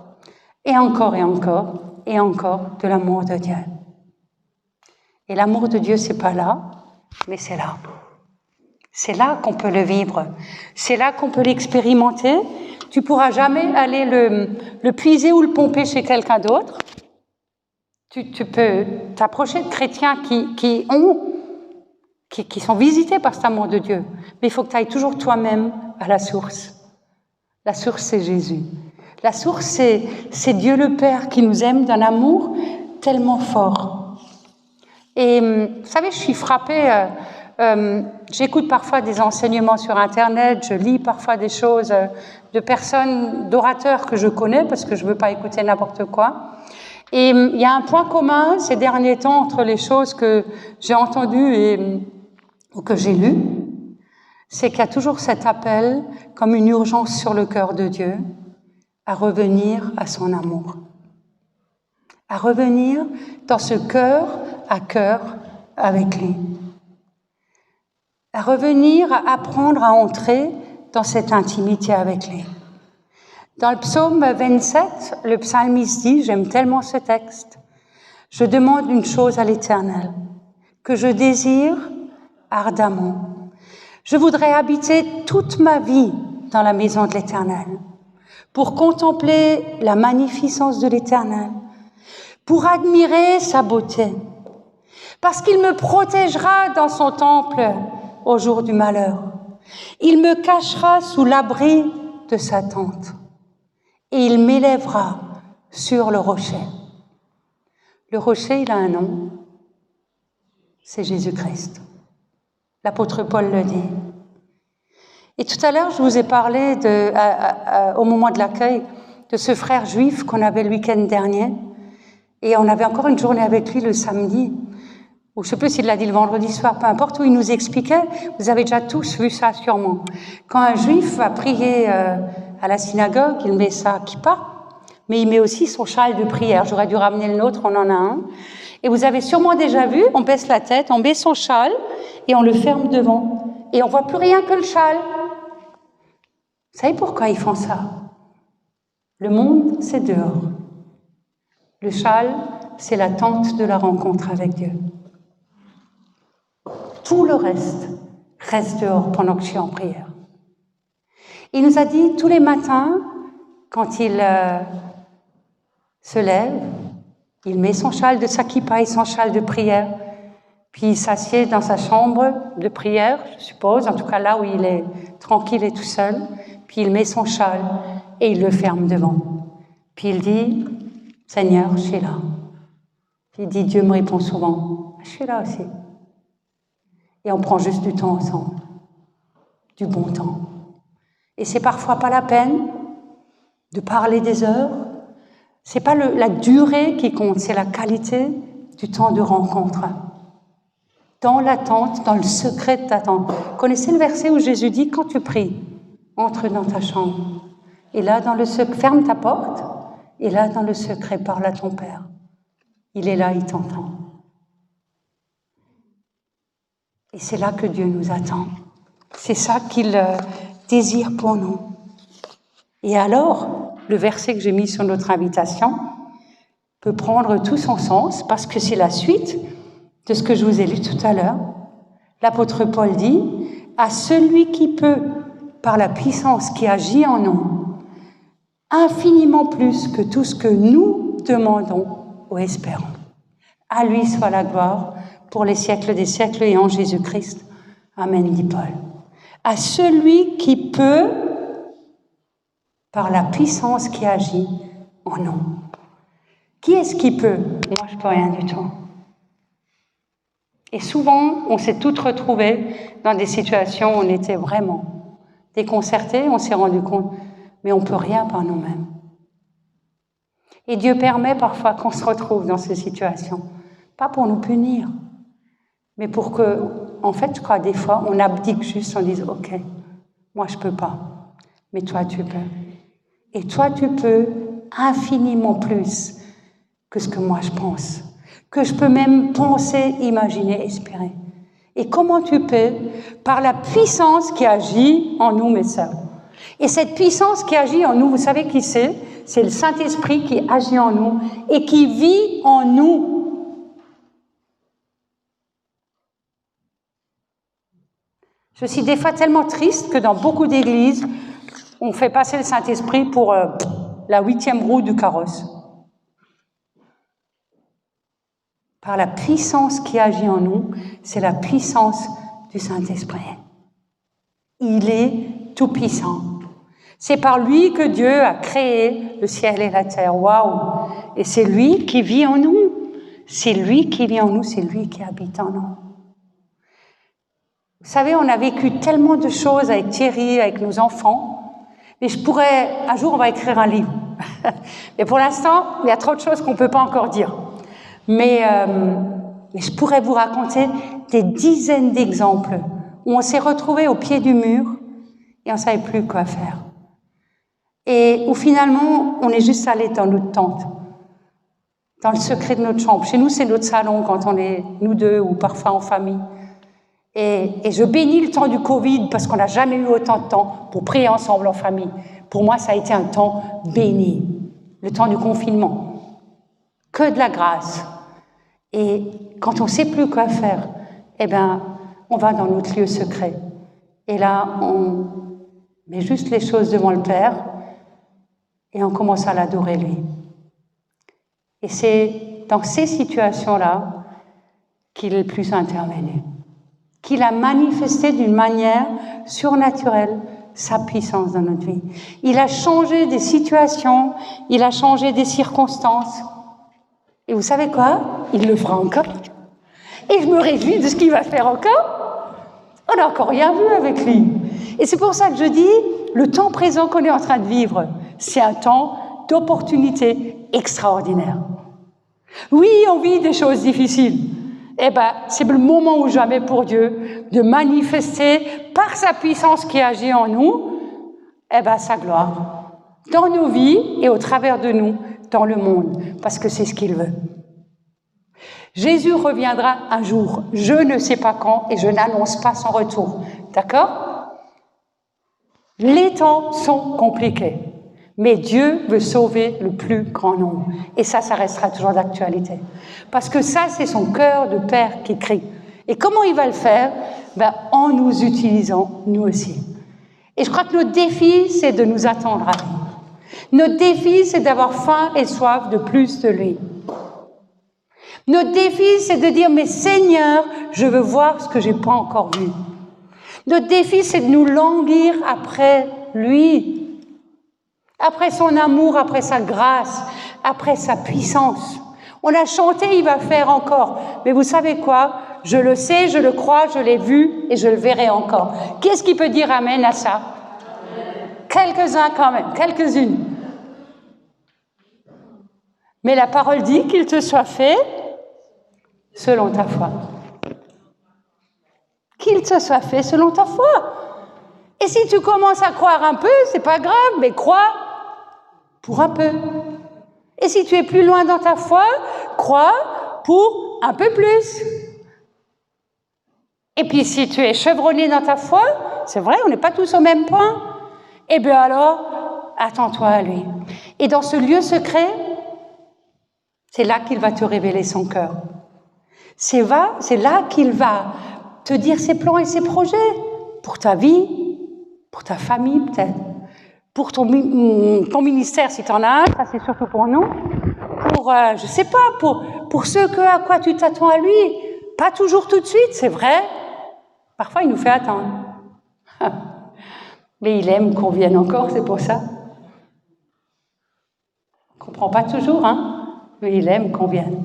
et encore et encore et encore de l'amour de Dieu. Et l'amour de Dieu, c'est pas là, mais c'est là. C'est là qu'on peut le vivre. C'est là qu'on peut l'expérimenter. Tu pourras jamais aller le puiser ou le pomper chez quelqu'un d'autre. Tu peux t'approcher de chrétiens qui sont visités par cet amour de Dieu. Mais il faut que tu ailles toujours toi-même à la source. La source, c'est Jésus. La source, c'est Dieu le Père qui nous aime d'un amour tellement fort. Et vous savez, je suis frappée, j'écoute parfois des enseignements sur Internet, je lis parfois des choses de personnes, d'orateurs que je connais, parce que je ne veux pas écouter n'importe quoi. Et il y a un point commun ces derniers temps entre les choses que j'ai entendues ou que j'ai lues, c'est qu'il y a toujours cet appel, comme une urgence sur le cœur de Dieu, à revenir à son amour. À revenir dans ce cœur à cœur avec lui. À revenir, à apprendre à entrer dans cette intimité avec lui. Dans le psaume 27, le psalmiste dit, j'aime tellement ce texte, je demande une chose à l'Éternel, que je désire ardemment. Je voudrais habiter toute ma vie dans la maison de l'Éternel, pour contempler la magnificence de l'Éternel, pour admirer sa beauté, parce qu'il me protégera dans son temple au jour du malheur. Il me cachera sous l'abri de sa tente et il m'élèvera sur le rocher. Le rocher, il a un nom, c'est Jésus-Christ. L'apôtre Paul le dit. Et tout à l'heure, je vous ai parlé au moment de l'accueil de ce frère juif qu'on avait le week-end dernier. Et on avait encore une journée avec lui le samedi, ou je ne sais plus s'il l'a dit le vendredi soir, peu importe, où il nous expliquait, vous avez déjà tous vu ça sûrement. Quand un juif va prier à la synagogue, il met sa kippa, mais il met aussi son châle de prière. J'aurais dû ramener le nôtre, on en a un. Et vous avez sûrement déjà vu, on baisse la tête, on met son châle et on le ferme devant. Et on ne voit plus rien que le châle. Vous savez pourquoi ils font ça? Le monde, c'est dehors. Le châle, c'est l'attente de la rencontre avec Dieu. Tout le reste dehors pendant que je suis en prière. Il nous a dit tous les matins, quand il se lève, il met son châle de sakippa et son châle de prière, puis il s'assied dans sa chambre de prière, je suppose, en tout cas là où il est tranquille et tout seul, puis il met son châle et il le ferme devant. Puis il dit, Seigneur, je suis là. Puis il dit, Dieu me répond souvent, je suis là aussi. Et on prend juste du temps ensemble, du bon temps. Et c'est parfois pas la peine de parler des heures. C'est pas la durée qui compte, c'est la qualité du temps de rencontre. Dans l'attente, dans le secret de t'attendre. Connaissez le verset où Jésus dit, quand tu pries, entre dans ta chambre. Et là, dans le secret, ferme ta porte. Et là, dans le secret, parle à ton Père. Il est là, il t'entend. Et c'est là que Dieu nous attend. C'est ça qu'il désire pour nous. Et alors, le verset que j'ai mis sur notre invitation peut prendre tout son sens parce que c'est la suite de ce que je vous ai lu tout à l'heure. L'apôtre Paul dit « À celui qui peut, par la puissance qui agit en nous, infiniment plus que tout ce que nous demandons ou espérons. À lui soit la gloire pour les siècles des siècles et en Jésus-Christ. Amen, dit Paul. À celui qui peut, par la puissance qui agit en nous. Qui est-ce qui peut? Moi, je peux rien du tout. Et souvent, on s'est toutes retrouvées dans des situations où on était vraiment déconcertés, on s'est rendu compte, mais on ne peut rien par nous-mêmes. Et Dieu permet parfois qu'on se retrouve dans ces situations, pas pour nous punir, mais pour que, en fait, je crois, des fois, on abdique juste, on dise, ok, moi je peux pas, mais toi tu peux. Et toi tu peux infiniment plus que ce que moi je pense, que je peux même penser, imaginer, espérer. Et comment tu peux? Par la puissance qui agit en nous, mes sœurs. Et cette puissance qui agit en nous, vous savez qui c'est? C'est le Saint-Esprit qui agit en nous et qui vit en nous. Je suis des fois tellement triste que dans beaucoup d'églises, on fait passer le Saint-Esprit pour la 8e roue du carrosse. Par la puissance qui agit en nous, c'est la puissance du Saint-Esprit. Il est tout-puissant. C'est par lui que Dieu a créé le ciel et la terre. Waouh! Et c'est lui qui vit en nous. C'est lui qui vit en nous, c'est lui qui habite en nous. Vous savez, on a vécu tellement de choses avec Thierry, avec nos enfants, mais un jour on va écrire un livre. Mais pour l'instant, il y a trop de choses qu'on ne peut pas encore dire. Mais je pourrais vous raconter des dizaines d'exemples où on s'est retrouvés au pied du mur et on ne savait plus quoi faire. Et où finalement, on est juste allé dans notre tente, dans le secret de notre chambre. Chez nous, c'est notre salon quand on est nous deux ou parfois en famille. Et je bénis le temps du Covid parce qu'on n'a jamais eu autant de temps pour prier ensemble en famille. Pour moi, ça a été un temps béni, le temps du confinement. Que de la grâce. Et quand on ne sait plus quoi faire, eh ben, on va dans notre lieu secret. Et là, on met juste les choses devant le Père et on commence à l'adorer lui. Et c'est dans ces situations-là qu'il est le plus intervenu, qu'il a manifesté d'une manière surnaturelle sa puissance dans notre vie. Il a changé des situations, il a changé des circonstances. Et vous savez quoi? Il le fera encore. Et je me réjouis de ce qu'il va faire encore. On n'a encore rien vu avec lui. Et c'est pour ça que je dis, le temps présent qu'on est en train de vivre, c'est un temps d'opportunité extraordinaire. Oui, on vit des choses difficiles. Eh ben, c'est le moment ou jamais pour Dieu de manifester par sa puissance qui agit en nous, eh ben, sa gloire. Dans nos vies et au travers de nous, dans le monde, parce que c'est ce qu'il veut. Jésus reviendra un jour, je ne sais pas quand, et je n'annonce pas son retour. D'accord? Les temps sont compliqués, Mais Dieu veut sauver le plus grand nombre. Et ça restera toujours d'actualité. Parce que ça, c'est son cœur de père qui crie. Et comment il va le faire? En nous utilisant, nous aussi. Et je crois que notre défi, c'est de nous attendre à lui. Notre défi, c'est d'avoir faim et soif de plus de lui. Notre défi, c'est de dire, mais Seigneur, je veux voir ce que je n'ai pas encore vu. Notre défi, c'est de nous languir après lui, après son amour, après sa grâce, après sa puissance. On a chanté, il va faire encore. Mais vous savez quoi? Je le sais, je le crois, je l'ai vu et je le verrai encore. Qu'est-ce qui peut dire amen à ça? Quelques-uns quand même, quelques-unes. Mais la parole dit qu'il te soit fait selon ta foi. Qu'il te soit fait selon ta foi. Et si tu commences à croire un peu, c'est pas grave, mais crois pour un peu. Et si tu es plus loin dans ta foi, crois pour un peu plus. Et puis si tu es chevronné dans ta foi, c'est vrai, on n'est pas tous au même point, eh bien alors, attends-toi à lui. Et dans ce lieu secret, c'est là qu'il va te révéler son cœur. C'est là qu'il va te dire ses plans et ses projets pour ta vie, pour ta famille peut-être, pour ton ministère si tu en as un, ça c'est surtout pour nous, pour, je sais pas, pour ce à quoi tu t'attends à lui. Pas toujours tout de suite, c'est vrai. Parfois il nous fait attendre. Mais il aime qu'on vienne encore, c'est pour ça. On ne comprend pas toujours, hein, mais il aime qu'on vienne.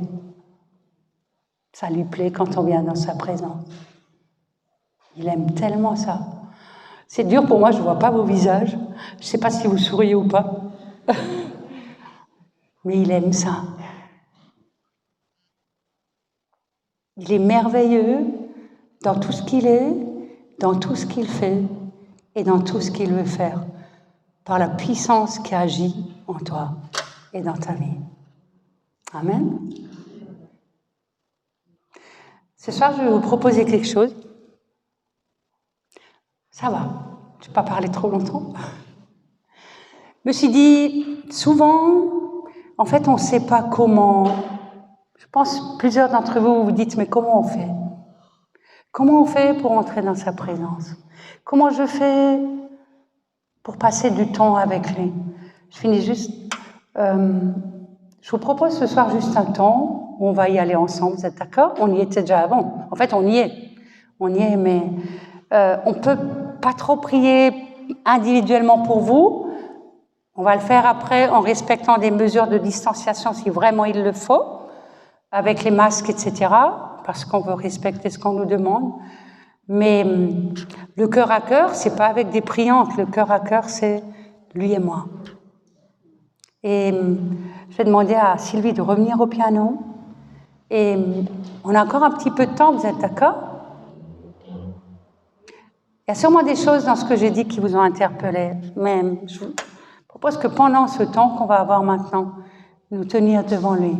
Ça lui plaît quand on vient dans sa présence. Il aime tellement ça. C'est dur pour moi, je ne vois pas vos visages. Je ne sais pas si vous souriez ou pas. Mais il aime ça. Il est merveilleux dans tout ce qu'il est, dans tout ce qu'il fait et dans tout ce qu'il veut faire, par la puissance qui agit en toi et dans ta vie. Amen. Ce soir, je vais vous proposer quelque chose. Ça va, je ne vais pas parler trop longtemps. Je me suis dit, souvent, en fait, on ne sait pas comment. Je pense plusieurs d'entre vous vous dites, mais comment on fait? Comment on fait pour entrer dans sa présence? Comment je fais pour passer du temps avec lui? Je finis juste. Je vous propose ce soir juste un temps où on va y aller ensemble, vous êtes d'accord? On y était déjà avant. En fait, on y est. On y est, mais on ne peut pas trop prier individuellement pour vous. On va le faire après en respectant des mesures de distanciation si vraiment il le faut, avec les masques, etc., parce qu'on veut respecter ce qu'on nous demande. Mais le cœur à cœur, c'est pas avec des priantes. Le cœur à cœur, c'est lui et moi. Et je vais demander à Sylvie de revenir au piano. Et on a encore un petit peu de temps, vous êtes d'accord? Il y a sûrement des choses dans ce que j'ai dit qui vous ont interpellé. Mais je vous propose que pendant ce temps qu'on va avoir maintenant, nous tenir devant lui.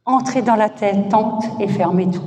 Entrez dans la tête, tente et fermez tout.